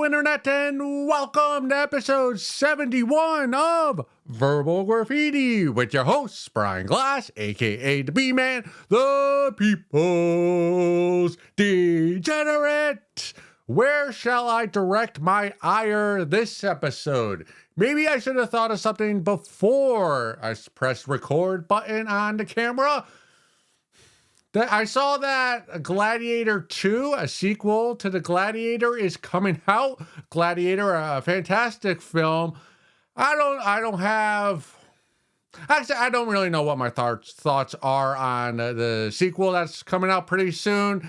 Internet, and welcome to episode 71 of Verbal Graffiti with your hosts, Brian Glass, aka the B-Man, the People's Degenerate. Where shall I direct my ire this episode? Maybe I should have thought of something before I pressed record button on the camera. I saw that Gladiator 2, a sequel to the Gladiator, is coming out. Gladiator, a fantastic film. I don't really know what my thoughts are on the sequel that's coming out pretty soon.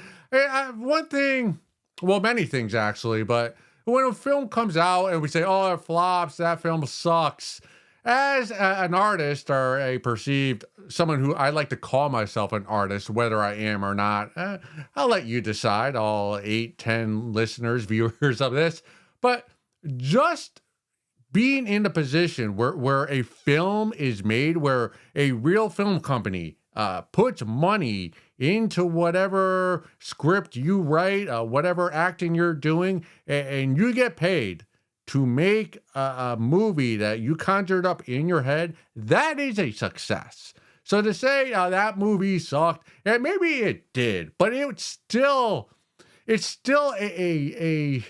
One thing, well, many things actually, but when a film comes out and we say, oh, it flops, that film sucks. As an artist or a perceived someone who I like to call myself an artist, whether I am or not, I'll let you decide, all 8, 10 listeners, viewers of this. But just being in the position where a film is made, where a real film company puts money into whatever script you write, whatever acting you're doing, and you get paid to make a movie that you conjured up in your head, that is a success. So to say that movie sucked, and maybe it did, but it's still an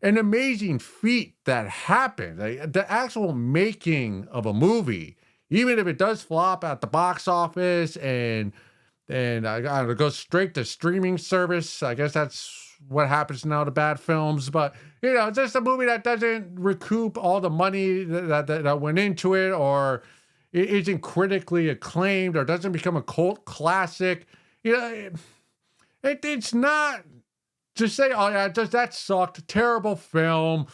amazing feat that happened. The actual making of a movie, even if it does flop at the box office and it goes straight to streaming service, I guess that's what happens now to bad films. But it's just a movie that doesn't recoup all the money that went into it, or it isn't critically acclaimed, or doesn't become a cult classic. It's not to say, oh yeah, that sucked, terrible film.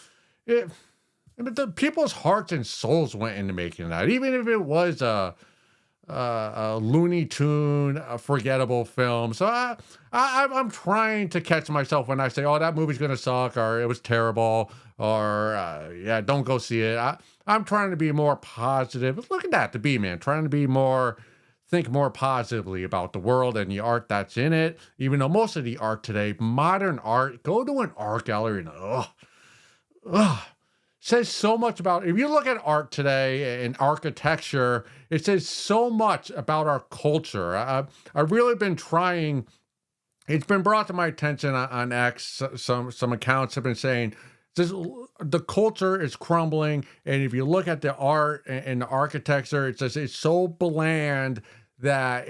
The people's hearts and souls went into making that, even if it was a Looney Tune, a forgettable film. So I'm trying to catch myself when I say, oh, that movie's gonna suck, or it was terrible, or yeah, don't go see it. I'm trying to be more positive. Look at that, the B-Man, trying to be think more positively about the world and the art that's in it. Even though most of the art today, modern art, go to an art gallery and says so much about, if you look at art today and architecture, it says so much about our culture. I've really been trying, it's been brought to my attention on X, some accounts have been saying, the culture is crumbling, and if you look at the art and the architecture, it's so bland that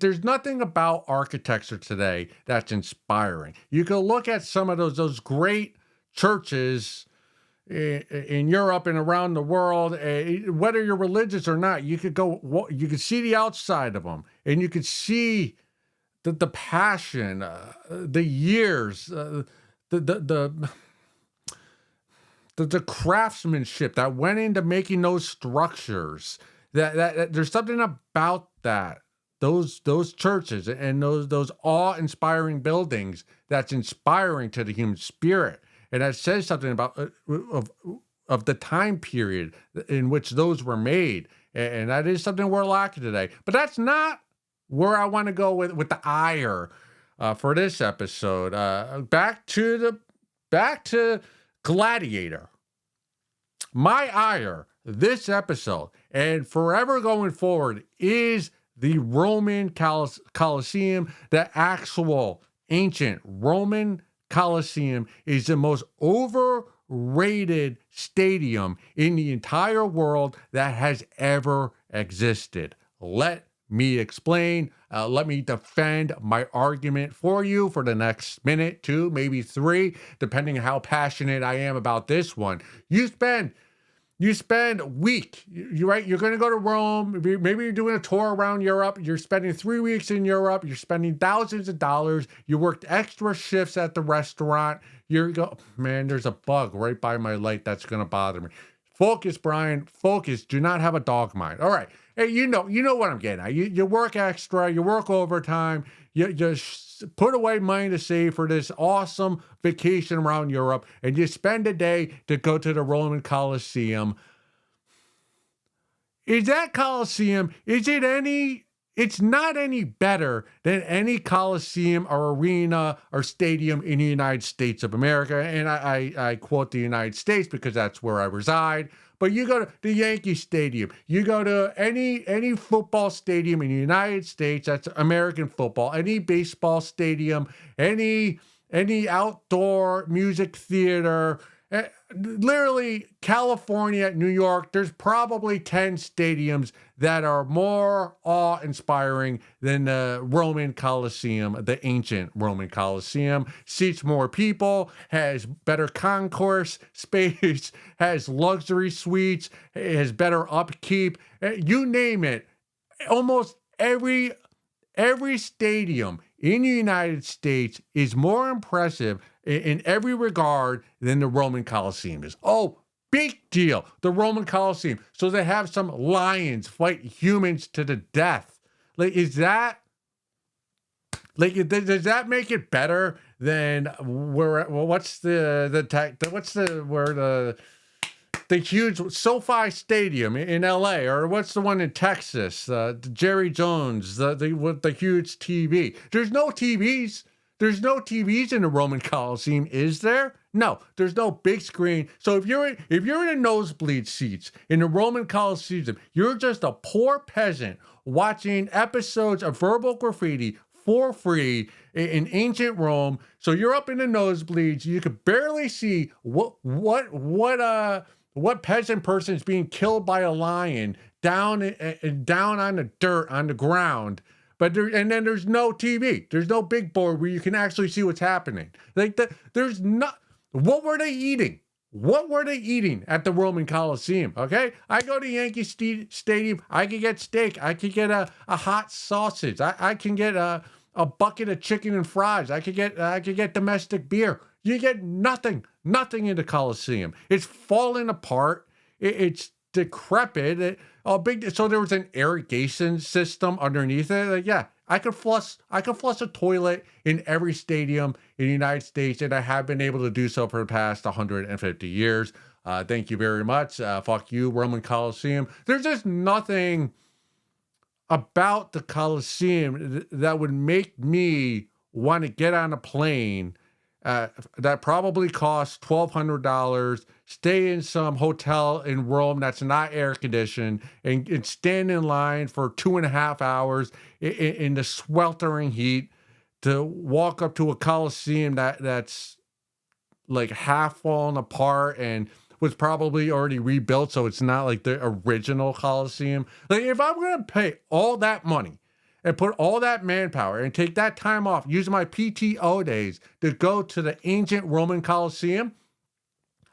there's nothing about architecture today that's inspiring. You can look at some of those great churches in Europe and around the world, whether you're religious or not, you could see the outside of them, and you could see the passion, the years, the craftsmanship that went into making those structures. That there's something about those churches and those awe-inspiring buildings that's inspiring to the human spirit. And that says something about of the time period in which those were made. And that is something we're lacking today. But that's not where I want to go with the ire for this episode. Back to Gladiator. My ire this episode and forever going forward is the Roman Colosseum. The actual ancient Roman Coliseum is the most overrated stadium in the entire world that has ever existed. Let me explain. Let me defend my argument for you for the next minute, 2, maybe 3, depending on how passionate I am about this one. You spend a week, right? You're going to go to Rome. Maybe you're doing a tour around Europe. You're spending 3 weeks in Europe. You're spending thousands of dollars. You worked extra shifts at the restaurant. Man, there's a bug right by my light that's going to bother me. Focus, Brian. Focus. Do not have a dog mind. All right. Hey, you know what I'm getting at. You work extra. You work overtime. You just put away money to save for this awesome vacation around Europe, and you spend a day to go to the Roman Colosseum. Is that Colosseum, is it it's not any better than any coliseum or arena or stadium in the United States of America. And I quote the United States because that's where I reside. But you go to the Yankee Stadium, you go to any football stadium in the United States, that's American football, any baseball stadium, any outdoor music theater, literally California, New York, there's probably 10 stadiums that are more awe-inspiring than the Roman Colosseum, the ancient Roman Colosseum. Seats more people, has better concourse space, has luxury suites, has better upkeep. You name it. Almost every stadium in the United States is more impressive in every regard than the Roman Colosseum is. Oh, big deal. The Roman Colosseum. So they have some lions fight humans to the death. Like, does that make it better than the huge SoFi Stadium in LA, or what's the one in Texas? Jerry Jones, with the huge TV. There's no TVs. There's no TVs in the Roman Coliseum, is there? No, there's no big screen. So if you're in the nosebleed seats in the Roman Coliseum, you're just a poor peasant watching episodes of Verbal Graffiti for free in ancient Rome. So you're up in the nosebleeds. You could barely see what peasant person is being killed by a lion down on the dirt, on the ground. And then there's no TV. There's no big board where you can actually see what's happening. There's not. What were they eating? What were they eating at the Roman Coliseum? Okay, I go to Yankee Stadium. I can get steak. I can get a hot sausage. I can get a bucket of chicken and fries. I could get domestic beer. You get nothing in the Coliseum. It's falling apart. It's decrepit. So there was an irrigation system underneath it. Like, yeah, I could flush a toilet in every stadium in the United States, and I have been able to do so for the past 150 years. Thank you very much. Fuck you, Roman Coliseum. There's just nothing about the Coliseum that would make me want to get on a plane that probably costs $1,200, stay in some hotel in Rome that's not air conditioned, and stand in line for 2.5 hours in the sweltering heat to walk up to a Coliseum that's like half fallen apart and was probably already rebuilt, so it's not like the original Coliseum. Like, if I'm gonna pay all that money and put all that manpower and take that time off, using my PTO days to go to the ancient Roman Coliseum,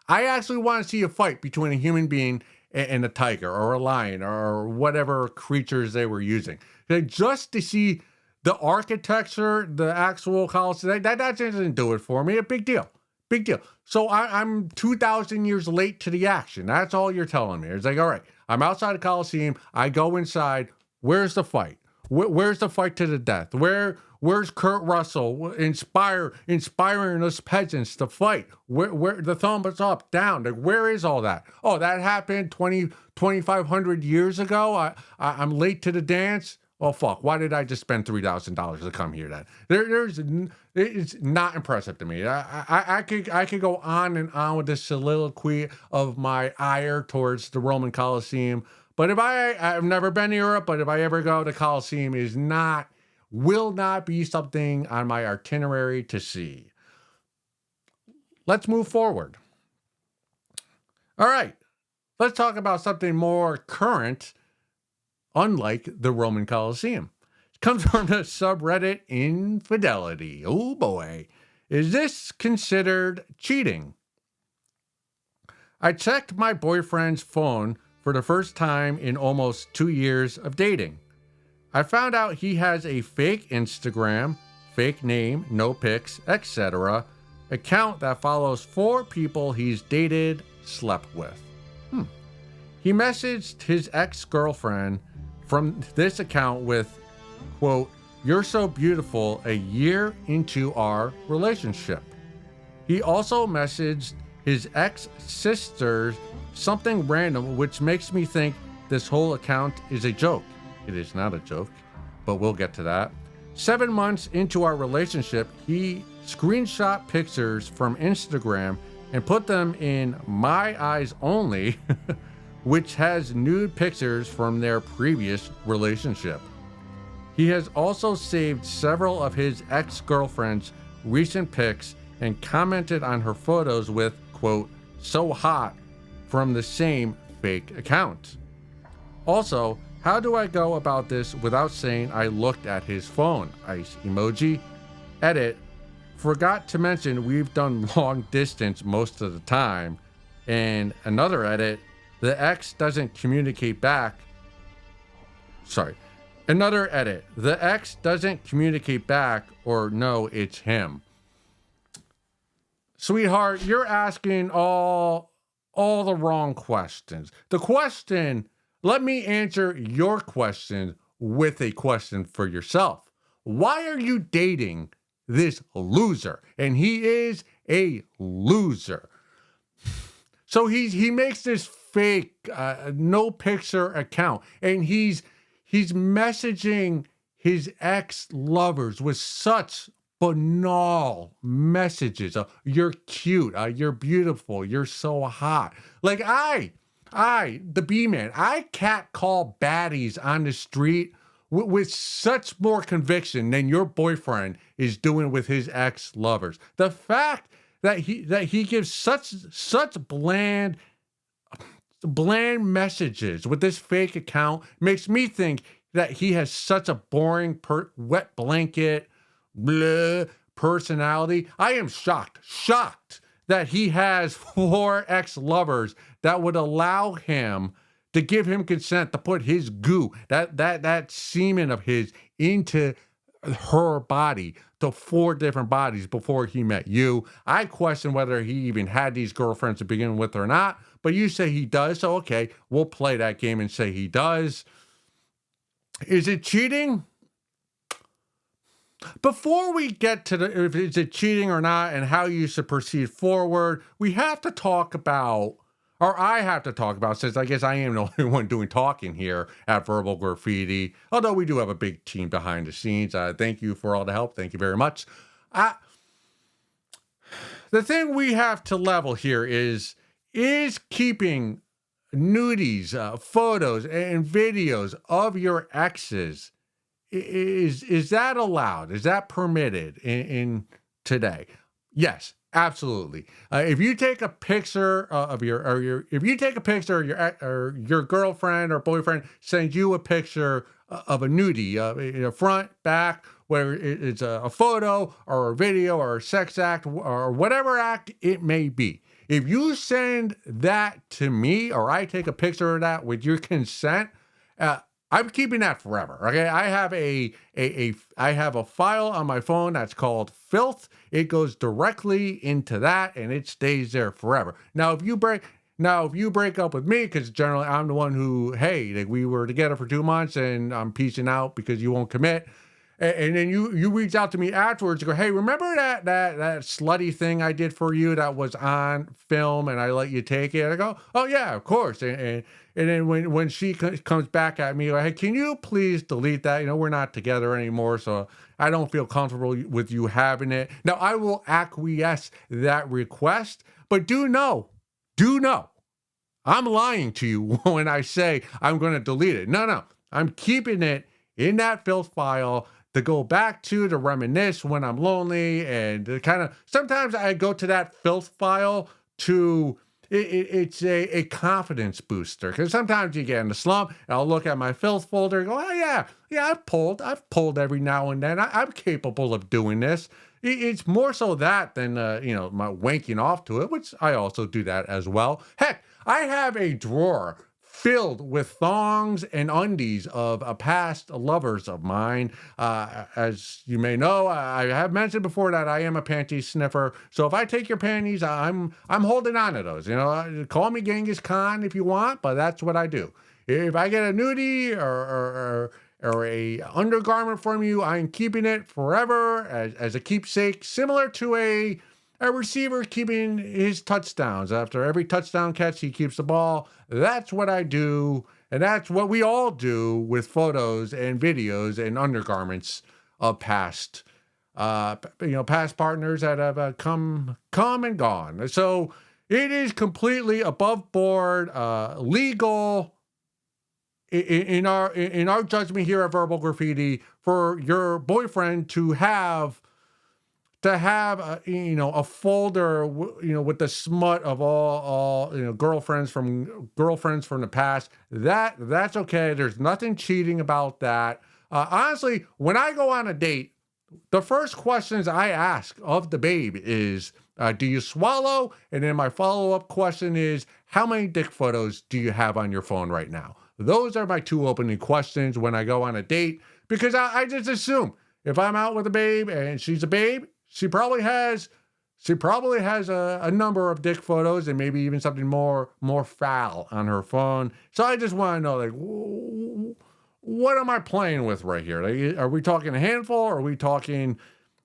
I actually want to see a fight between a human being and a tiger or a lion or whatever creatures they were using. Just to see the architecture, the actual Coliseum, that doesn't do it for me. A big deal. Big deal. So I'm 2,000 years late to the action. That's all you're telling me. It's like, all right, I'm outside the Coliseum. I go inside. Where's the fight? Where's the fight to the death? Where's Kurt Russell inspiring us peasants to fight? Where the thumbs up, down? Like, where is all that? Oh, that happened 2,500 years ago. I'm late to the dance. Oh, fuck. Why did I just spend $3,000 to come here then? It's not impressive to me. I could go on and on with this soliloquy of my ire towards the Roman Colosseum. But I've never been to Europe, but if I ever go, the Colosseum will not be something on my itinerary to see. Let's move forward. All right. Let's talk about something more current, unlike the Roman Colosseum. It comes from the subreddit Infidelity. Oh boy. Is this considered cheating? I checked my boyfriend's phone for the first time in almost 2 years of dating. I found out he has a fake Instagram, fake name, no pics, etc. account that follows 4 people he's dated, slept with. He messaged his ex-girlfriend from this account with, quote, "You're so beautiful," a year into our relationship. He also messaged his ex-sister something random, which makes me think this whole account is a joke. It is not a joke. but we'll get to that. 7 months into our relationship, he screenshot pictures from Instagram and put them in My Eyes Only, which has nude pictures from their previous relationship. He has also saved several of his ex-girlfriend's recent pics and commented on her photos with, quote, "so hot," from the same fake account. Also, how do I go about this without saying I looked at his phone? Ice emoji. Edit. Forgot to mention we've done long distance most of the time. And another edit. The ex doesn't communicate back. Sorry. Another edit. The ex doesn't communicate back or no, it's him. Sweetheart, you're asking all the wrong questions. The question, let me answer your question with a question for yourself. Why are you dating this loser? And he is a loser. So he makes this fake no picture account, and he's messaging his ex-lovers with such banal messages. You're cute, you're beautiful, you're so hot. Like I, the B-man, I catcall baddies on the street with such more conviction than your boyfriend is doing with his ex-lovers. The fact that he gives such bland messages with this fake account makes me think that he has such a boring wet blanket blah personality. I am shocked that he has 4 ex-lovers that would allow him to give him consent to put his goo, that semen of his, into her body, to 4 different bodies before he met you. I question whether he even had these girlfriends to begin with or not, but you say he does, so okay, we'll play that game and say he does. Is it cheating? Before we get to if it's cheating or not and how you should proceed forward, we have to talk about, or I have to talk about, since I guess I am the only one doing talking here at Verbal Graffiti, although we do have a big team behind the scenes. Thank you for all the help. Thank you very much. The thing we have to level here is keeping nudies, photos, and videos of your exes, is that allowed? Is that permitted in today? Yes, absolutely. If you take a picture of if you take a picture of your girlfriend or boyfriend sends you a picture of a nudie, front, back, whether it's a photo or a video or a sex act or whatever act it may be. If you send that to me or I take a picture of that with your consent, I'm keeping that forever. Okay, I have a file on my phone that's called filth. It goes directly into that, and it stays there forever. Now, if you break up with me, because generally I'm the one who, hey, like, we were together for 2 months and I'm piecing out because you won't commit. And then you reach out to me afterwards and go, hey, remember that slutty thing I did for you that was on film and I let you take it? And I go, oh yeah, of course. And then when she comes back at me, like, hey, can you please delete that? We're not together anymore, so I don't feel comfortable with you having it. Now, I will acquiesce that request, but do know, I'm lying to you when I say I'm going to delete it. No, I'm keeping it in that filth file to go back to reminisce when I'm lonely, and to kind of, sometimes I go to that filth file to, it's a confidence booster, because sometimes you get in the slump and I'll look at my filth folder and go, oh yeah, I've pulled every now and then. I'm capable of doing this. It's more so that than, my wanking off to it, which I also do that as well. Heck, I have a drawer filled with thongs and undies of past lovers of mine. As you may know, I have mentioned before that I am a panty sniffer. So if I take your panties, I'm holding on to those. Call me Genghis Khan if you want, but that's what I do. If I get a nudie or a undergarment from you, I'm keeping it forever as a keepsake, similar to a receiver keeping his touchdowns. After every touchdown catch, he keeps the ball. That's what I do. And that's what we all do with photos and videos and undergarments of past, past partners that have come and gone. So it is completely above board, legal in our judgment here at Verbal Graffiti for your boyfriend to have a folder with the smut of all girlfriends from the past. That's okay. There's nothing cheating about that. Honestly, when I go on a date, the first questions I ask of the babe is, do you swallow? And then my follow-up question is, how many dick photos do you have on your phone right now? Those are my two opening questions when I go on a date, because I just assume if I'm out with a babe and she's a babe, she probably has a number of dick photos and maybe even something more foul on her phone. So I just want to know, like, what am I playing with right here? Like, are we talking a handful? Or are we talking,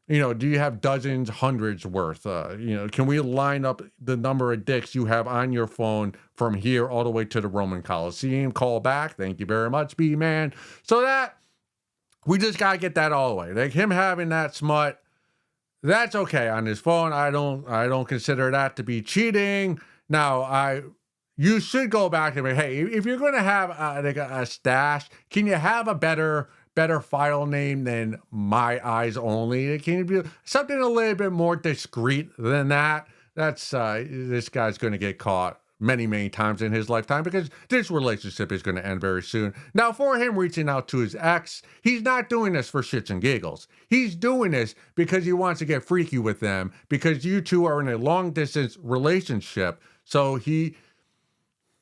do you have dozens, hundreds worth? Can we line up the number of dicks you have on your phone from here all the way to the Roman Coliseum? Call back. Thank you very much, B-Man. So that, we just got to get that all the way. Like him having that smut, that's okay on his phone. I don't consider that to be cheating. Now, you should go back and be, hey, if you're going to have a stash, can you have a better file name than My Eyes Only? Can you be something a little bit more discreet than that? That's this guy's going to get caught many times in his lifetime, because this relationship is going to end very soon. Now, for him reaching out to his ex, he's not doing this for shits and giggles. He's doing this because he wants to get freaky with them, because you two are in a long distance relationship. So he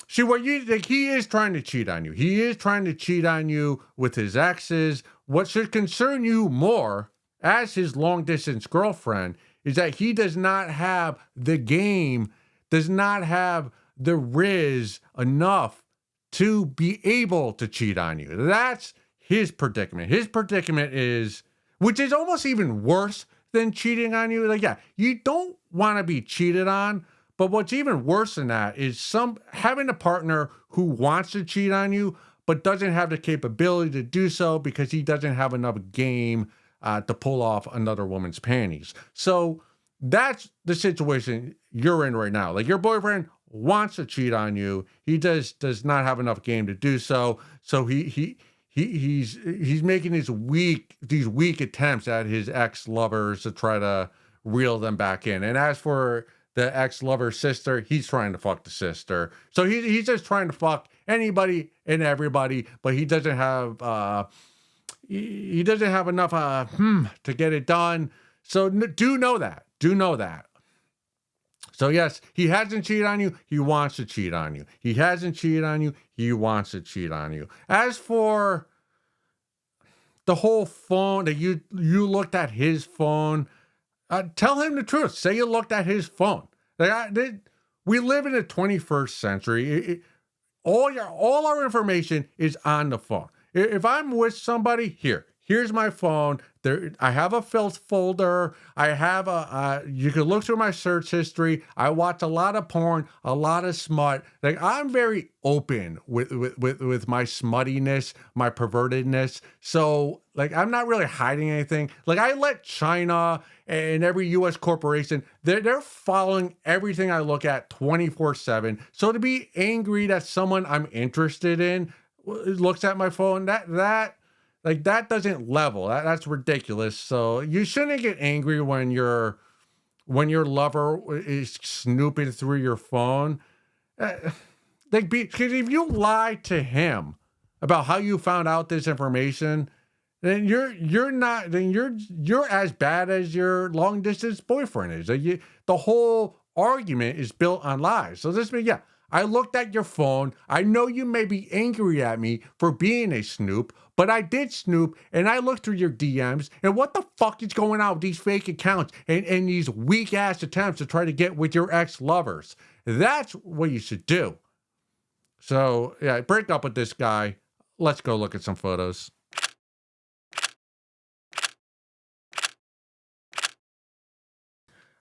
is trying to cheat on you. He is trying to cheat on you with his exes. What should concern you more as his long distance girlfriend is that he does not have the game, does not have the riz enough to be able to cheat on you. That's his predicament. His predicament is, which is almost even worse than cheating on you. Like, yeah, you don't want to be cheated on, but what's even worse than that is having a partner who wants to cheat on you, but doesn't have the capability to do so because he doesn't have enough game to pull off another woman's panties. So that's the situation you're in right now. Like, your boyfriend wants to cheat on you. He does not have enough game to do so. So he's making these weak attempts at his ex-lovers to try to reel them back in. And as for the ex-lover's sister, he's trying to fuck the sister. So he's just trying to fuck anybody and everybody, but he doesn't have enough to get it done. So do know that. So yes, he hasn't cheated on you. He wants to cheat on you. He hasn't cheated on you. He wants to cheat on you. As for the whole phone that you looked at his phone, tell him the truth. Say you looked at his phone. We live in the 21st century. All our information is on the phone. If I'm with somebody, here's my phone. I have a filth folder. I have you can look through my search history. I watch a lot of porn, a lot of smut. Like, I'm very open with my smuttiness, my pervertedness. So, like, I'm not really hiding anything. Like, I let China and every U.S. corporation, they're following everything I look at 24/7. So to be angry that someone I'm interested in looks at my phone, that doesn't level. That's ridiculous. So you shouldn't get angry when your lover is snooping through your phone. Because if you lie to him about how you found out this information, then you're as bad as your long distance boyfriend is. The whole argument is built on lies. So I looked at your phone. I know you may be angry at me for being a snoop, but I did snoop, and I looked through your DMs, and what the fuck is going on with these fake accounts and these weak-ass attempts to try to get with your ex-lovers? That's what you should do. So, yeah, break up with this guy. Let's go look at some photos.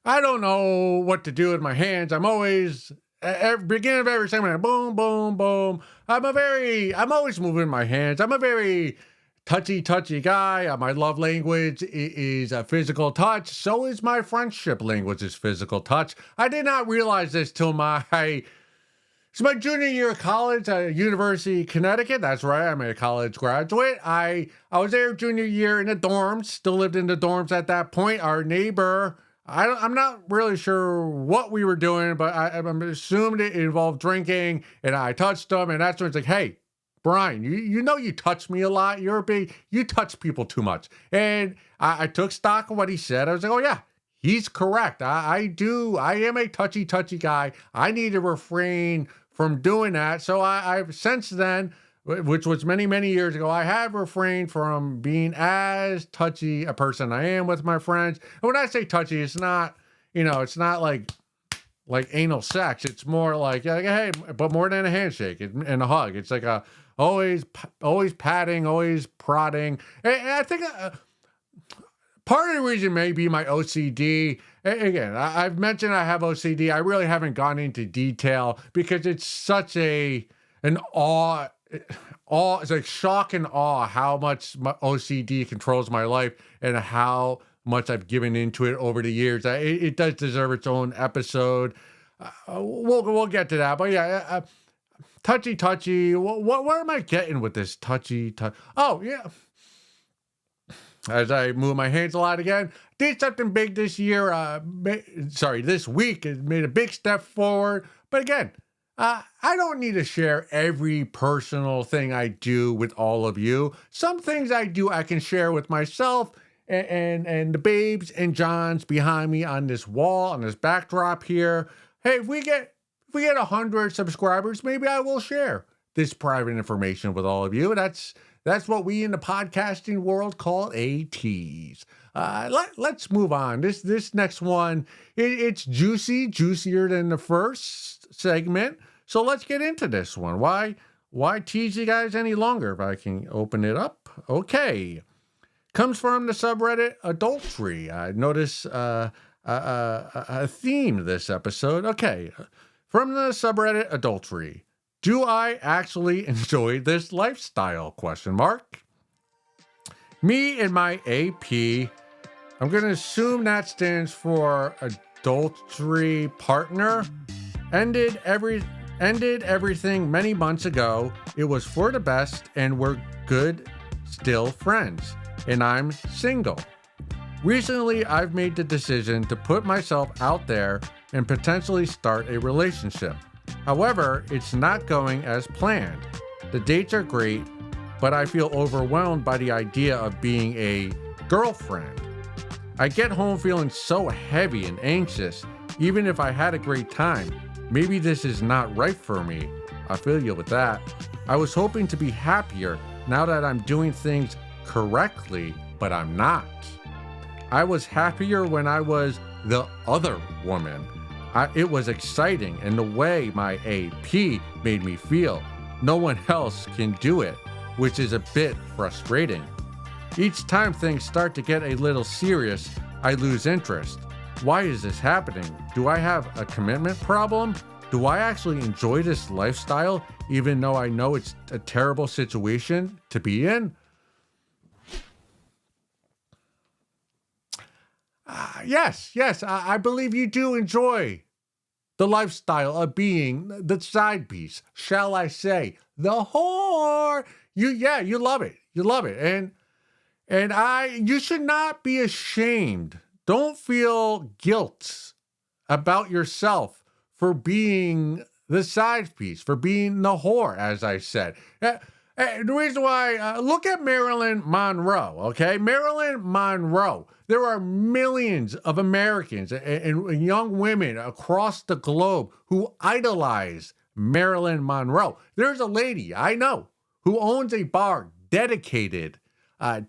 I don't know what to do with my hands. I'm always beginning of every segment, boom, boom, boom. I'm always moving my hands. I'm a very touchy guy. My love language is physical touch. So is my friendship language is physical touch. I did not realize this till it's my junior year of college at University of Connecticut. That's right. I'm a college graduate. I was there junior year in the dorms. Still lived in the dorms at that point. Our neighbor, I'm not really sure what we were doing, but I'm assumed it involved drinking. And I touched him, and that's when it's like, hey, Brian, you know you touch me a lot. You touch people too much. And I took stock of what he said. I was like, oh yeah, he's correct. I am a touchy guy. I need to refrain from doing that. So I've since then, which was many years ago, I have refrained from being as touchy a person I am with my friends. And when I say touchy, it's not, it's not like anal sex. It's more like, hey, but more than a handshake and a hug. It's like always patting, always prodding. And I think part of the reason may be my OCD. Again, I've mentioned I have OCD. I really haven't gone into detail because it's such an awe. It's like shock and awe how much my OCD controls my life and how much I've given into it over the years. It does deserve its own episode. We'll get to that. But yeah, touchy. What am I getting with this touchy? Oh yeah. As I move my hands a lot again, did something big this year. This week. It made a big step forward. But again, I don't need to share every personal thing I do with all of you. Some things I do, I can share with myself and the babes and Johns behind me on this wall, on this backdrop here. Hey, if we get 100 subscribers, maybe I will share this private information with all of you. That's what we in the podcasting world call a tease. Let's move on. This next one, it's juicier than the first segment. So let's get into this one. Why tease you guys any longer? If I can open it up. Okay. Comes from the subreddit adultery. I notice a theme this episode. Okay. From the subreddit adultery. Do I actually enjoy this lifestyle? ? Me and my AP, I'm going to assume that stands for adultery partner, ended everything many months ago. It was for the best and we're good, still friends. And I'm single. Recently, I've made the decision to put myself out there and potentially start a relationship. However, it's not going as planned. The dates are great, but I feel overwhelmed by the idea of being a girlfriend. I get home feeling so heavy and anxious, even if I had a great time. Maybe this is not right for me. I feel you with that. I was hoping to be happier now that I'm doing things correctly, but I'm not. I was happier when I was the other woman. It was exciting in the way my AP made me feel. No one else can do it, which is a bit frustrating. Each time things start to get a little serious, I lose interest. Why is this happening? Do I have a commitment problem? Do I actually enjoy this lifestyle, even though I know it's a terrible situation to be in? Yes, I believe you do enjoy the lifestyle of being the side piece, shall I say, the whore. You love it. You love it. And you should not be ashamed. Don't feel guilt about yourself for being the side piece, for being the whore, as I said. The reason why, look at Marilyn Monroe, okay? Marilyn Monroe. There are millions of Americans and young women across the globe who idolize Marilyn Monroe. There's a lady I know who owns a bar dedicated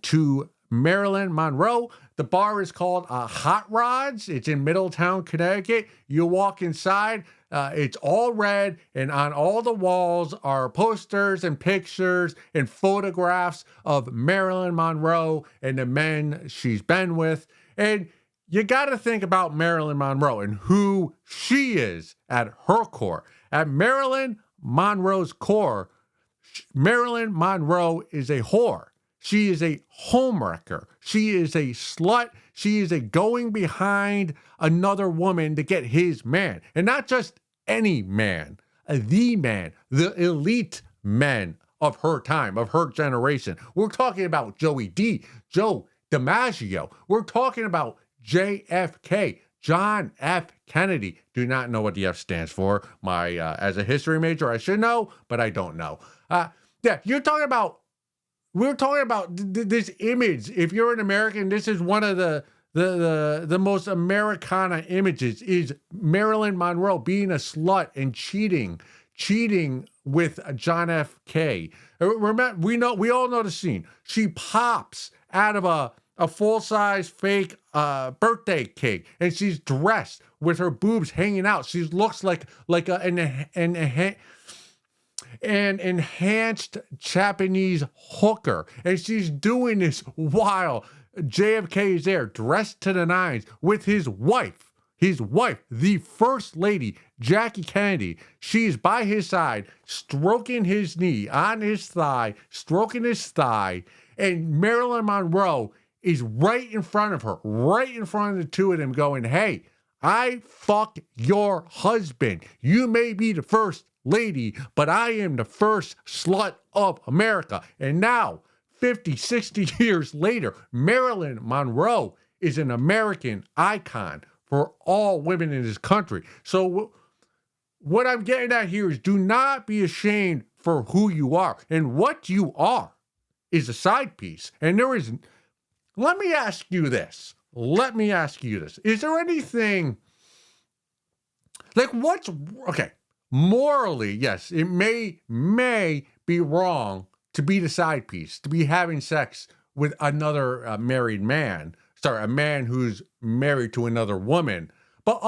to Marilyn Monroe. The bar is called Hot Rods. It's in Middletown, Connecticut. You walk inside. It's all red, and on all the walls are posters and pictures and photographs of Marilyn Monroe and the men she's been with. And you got to think about Marilyn Monroe and who she is at her core. At Marilyn Monroe's core, Marilyn Monroe is a whore. She is a homewrecker. She is a slut. She is a going behind another woman to get his man. And not just any man, the man, the elite men of her time, of her generation. We're talking about Joey D, Joe DiMaggio. We're talking about JFK, John F. Kennedy. Do not know what the F stands for. As a history major, I should know, but I don't know. Yeah, we're talking about this image. If you're an American, this is one of the most Americana images, is Marilyn Monroe being a slut and cheating with John F. K. Remember, we all know the scene. She pops out of a full-size fake birthday cake, and she's dressed with her boobs hanging out. She looks like an enhanced Japanese hooker, and she's doing this while JFK is there, dressed to the nines, with his wife, the first lady, Jackie Kennedy. She's by his side, stroking his knee on his thigh, stroking his thigh, and Marilyn Monroe is right in front of her, right in front of the two of them, going, "Hey, I fuck your husband. You may be the first lady, but I am the first slut of America." And now, 50, 60 years later, Marilyn Monroe is an American icon for all women in this country. So what I'm getting at here is, do not be ashamed for who you are. And what you are is a side piece. And let me ask you this. Is there anything, like, okay, morally, yes, it may be wrong to be the side piece, to be having sex with another married man. Sorry, a man who's married to another woman. But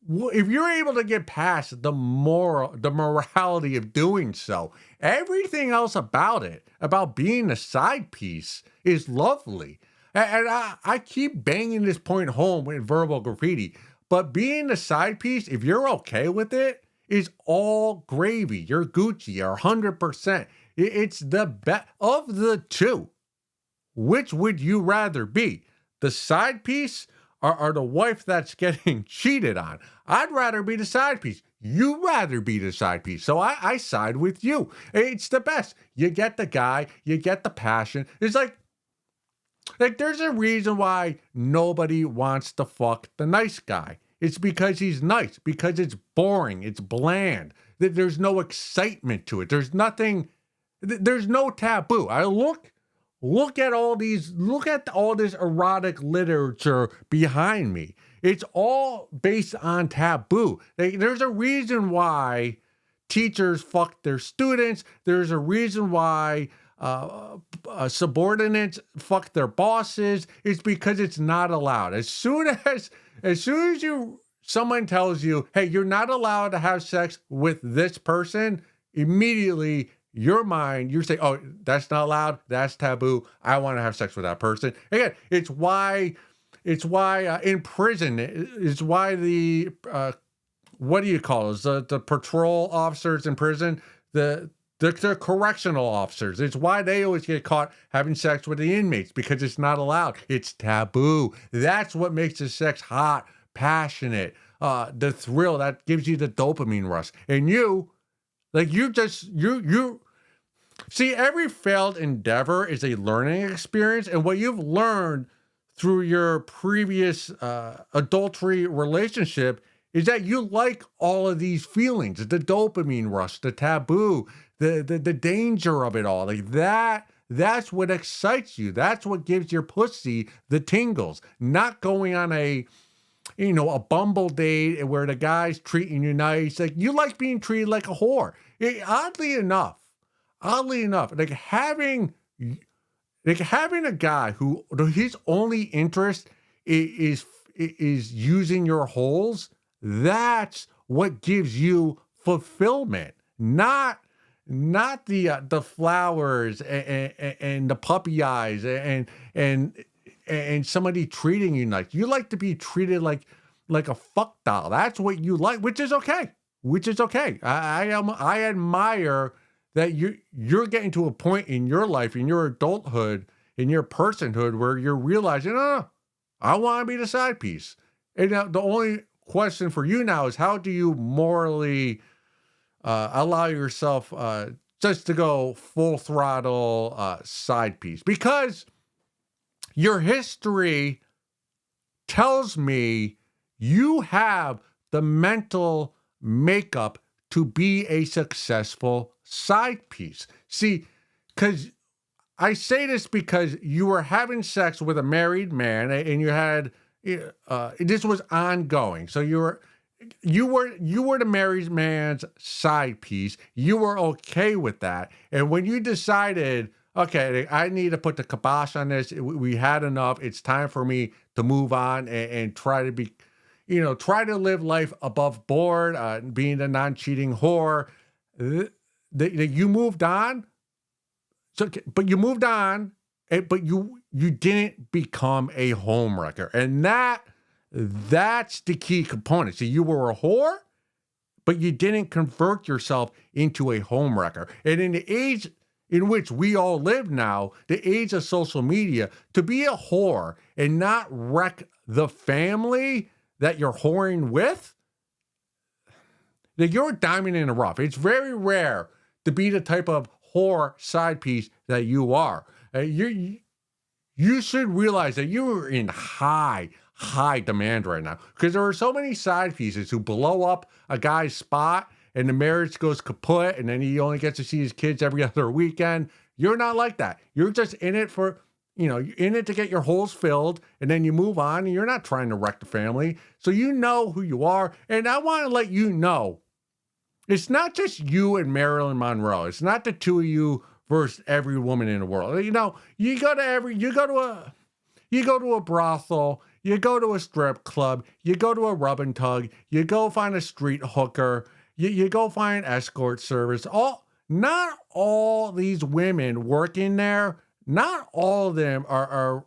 if you're able to get past the morality of doing so, everything else about it, about being a side piece, is lovely. And I keep banging this point home with verbal graffiti. But being a side piece, if you're okay with it, is all gravy. You're Gucci, you're 100%. It's the best of the two. Which would you rather be? The side piece or the wife that's getting cheated on? I'd rather be the side piece. You'd rather be the side piece. So I side with you. It's the best. You get the guy, you get the passion. It's like there's a reason why nobody wants to fuck the nice guy. It's because he's nice, because it's boring, it's bland. There's no excitement to it. There's no taboo. Look at all this erotic literature behind me. It's all based on taboo. There's a reason why teachers fuck their students. There's a reason why subordinates fuck their bosses. It's because it's not allowed. As soon as someone tells you, "Hey, you're not allowed to have sex with this person," immediately your mind, you're saying, "Oh, that's not allowed. That's taboo. I want to have sex with that person." Again, it's why in prison, it's why the what do you call those? The patrol officers in prison, the correctional officers. It's why they always get caught having sex with the inmates, because it's not allowed. It's taboo. That's what makes the sex hot, passionate, the thrill that gives you the dopamine rush. And you see, every failed endeavor is a learning experience, and what you've learned through your previous adultery relationship is that you like all of these feelings, the dopamine rush, the taboo, the danger of it all. Like that's what excites you. That's what gives your pussy the tingles. Not going on a Bumble date where the guy's treating you nice. Like, you like being treated like a whore. Oddly enough, like having a guy who his only interest is using your holes. That's what gives you fulfillment, not the flowers and the puppy eyes and and somebody treating you nice. You like to be treated like a fuck doll. That's what you like, which is okay. Which is okay. I admire that you're getting to a point in your life, in your adulthood, in your personhood, where you're realizing, oh, I want to be the side piece. And now the only question for you now is, how do you morally allow yourself just to go full throttle side piece? Because your history tells me you have the mental makeup to be a successful side piece. See, because I say this because you were having sex with a married man and you had this was ongoing. So you were the married man's side piece. You were okay with that. And when you decided, okay, I need to put the kibosh on this. We had enough. It's time for me to move on and try to be, try to live life above board, being a non-cheating whore. You moved on. So, but you moved on, but you didn't become a homewrecker. And that's the key component. So you were a whore, but you didn't convert yourself into a homewrecker. And in the age in which we all live now, the age of social media, to be a whore and not wreck the family that you're whoring with, that you're a diamond in the rough. It's very rare to be the type of whore side piece that you are. You should realize that you are in high demand right now, because there are so many side pieces who blow up a guy's spot and the marriage goes kaput and then he only gets to see his kids every other weekend. You're not like that. You're just in it for, you're in it to get your holes filled, and then you move on, and you're not trying to wreck the family. So you know who you are. And I want to let you know, it's not just you and Marilyn Monroe. It's not the two of you versus every woman in the world. You go to a brothel, you go to a strip club, you go to a rub and tug, you go find a street hooker, you go find escort service. Not all these women working there, not all of them are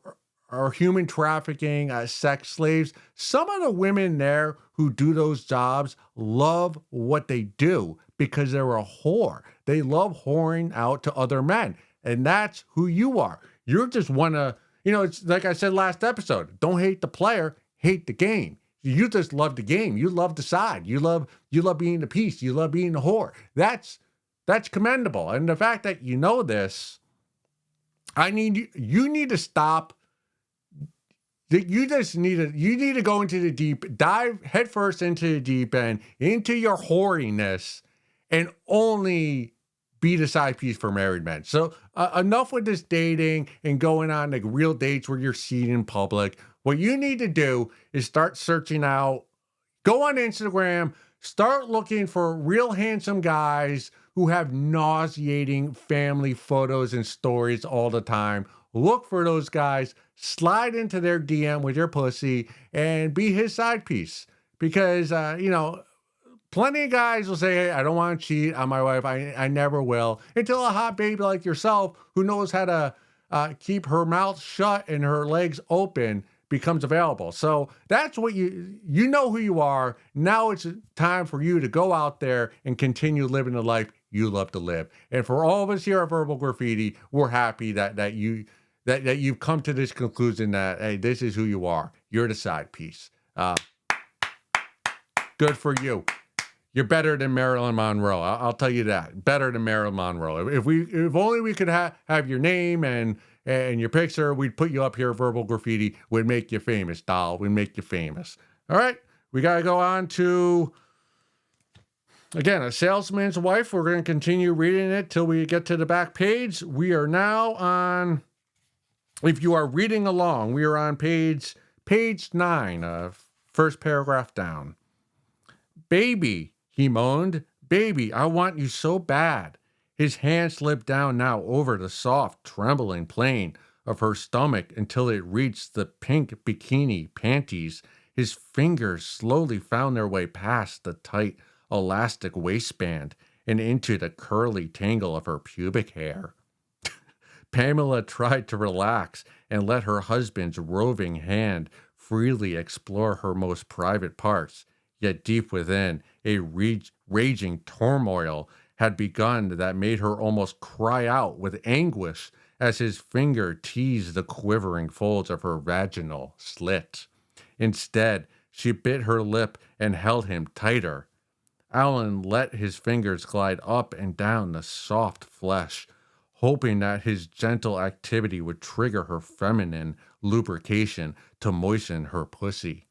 human trafficking, sex slaves. Some of the women there who do those jobs love what they do because they're a whore. They love whoring out to other men. And that's who you are. You're just it's like I said last episode, don't hate the player, hate the game. You just love the game. You love the side. You love being the piece. You love being the whore. That's commendable. And the fact that you know this, you need to stop. You need to go into the deep, dive headfirst into the deep end, into your whoriness, and only be the side piece for married men. So enough with this dating and going on like real dates where you're seen in public. What you need to do is start searching out, go on Instagram, start looking for real handsome guys who have nauseating family photos and stories all the time. Look for those guys, slide into their DM with your pussy, and be his side piece. Because, plenty of guys will say, hey, I don't want to cheat on my wife. I never will. Until a hot baby like yourself, who knows how to keep her mouth shut and her legs open, becomes available. So that's what you know who you are. Now it's time for you to go out there and continue living the life you love to live. And for all of us here at Verbal Graffiti, we're happy that you've come to this conclusion that, hey, this is who you are. You're the side piece. Good for you. You're better than Marilyn Monroe. I'll tell you that. Better than Marilyn Monroe. If only we could have your name and your picture, we'd put you up here at Verbal Graffiti. We'd make you famous, doll. We'd make you famous. All right. We got to go on to, again, A Salesman's Wife. We're going to continue reading it till we get to the back page. We are now on, if you are reading along, we are on page 9, first paragraph down. Baby, he moaned. Baby, I want you so bad. His hand slipped down now over the soft, trembling plane of her stomach until it reached the pink bikini panties. His fingers slowly found their way past the tight, elastic waistband and into the curly tangle of her pubic hair. Pamela tried to relax and let her husband's roving hand freely explore her most private parts, yet deep within, a raging turmoil had begun that made her almost cry out with anguish as his finger teased the quivering folds of her vaginal slit. Instead, she bit her lip and held him tighter. Alan let his fingers glide up and down the soft flesh, hoping that his gentle activity would trigger her feminine lubrication to moisten her pussy.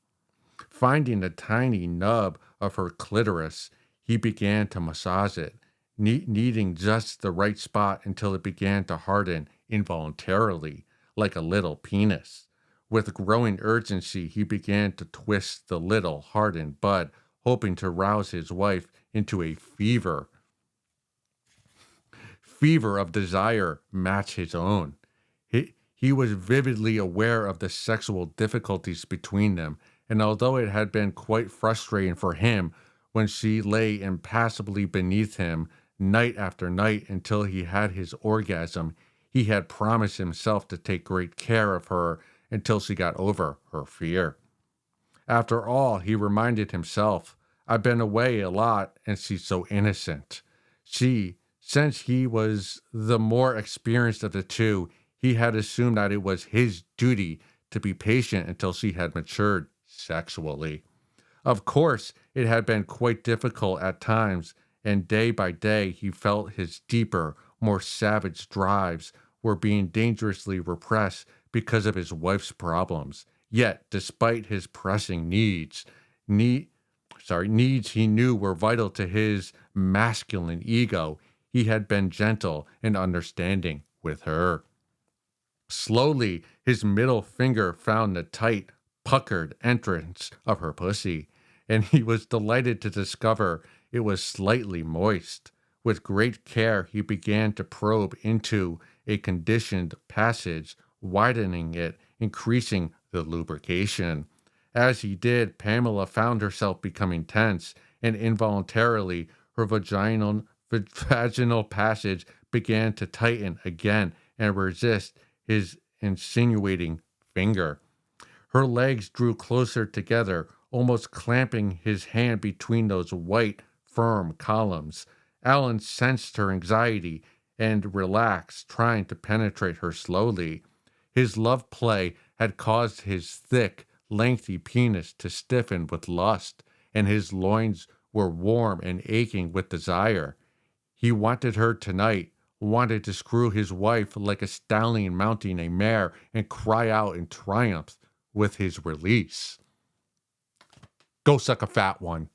Finding the tiny nub of her clitoris, he began to massage it, kneading just the right spot until it began to harden involuntarily, like a little penis. With growing urgency, he began to twist the little hardened bud, hoping to rouse his wife into a fever of desire match his own. He was vividly aware of the sexual difficulties between them, and although it had been quite frustrating for him when she lay impassively beneath him night after night until he had his orgasm, he had promised himself to take great care of her until she got over her fear. After all, he reminded himself, I've been away a lot and she's so innocent. Since he was the more experienced of the two, he had assumed that it was his duty to be patient until she had matured sexually. Of course, it had been quite difficult at times, and day by day he felt his deeper, more savage drives were being dangerously repressed because of his wife's problems. Yet, despite his pressing needs he knew were vital to his masculine ego, he had been gentle and understanding with her. Slowly, his middle finger found the tight, puckered entrance of her pussy, and he was delighted to discover it was slightly moist. With great care, he began to probe into a conditioned passage, widening it, increasing the lubrication. As he did, Pamela found herself becoming tense, and involuntarily her vaginal passage began to tighten again and resist his insinuating finger. Her legs drew closer together, almost clamping his hand between those white, firm columns. Alan sensed her anxiety and relaxed, trying to penetrate her slowly. His love play had caused his thick, lengthy penis to stiffen with lust, and his loins were warm and aching with desire. He wanted her tonight, wanted to screw his wife like a stallion mounting a mare and cry out in triumph with his release. Go suck a fat one.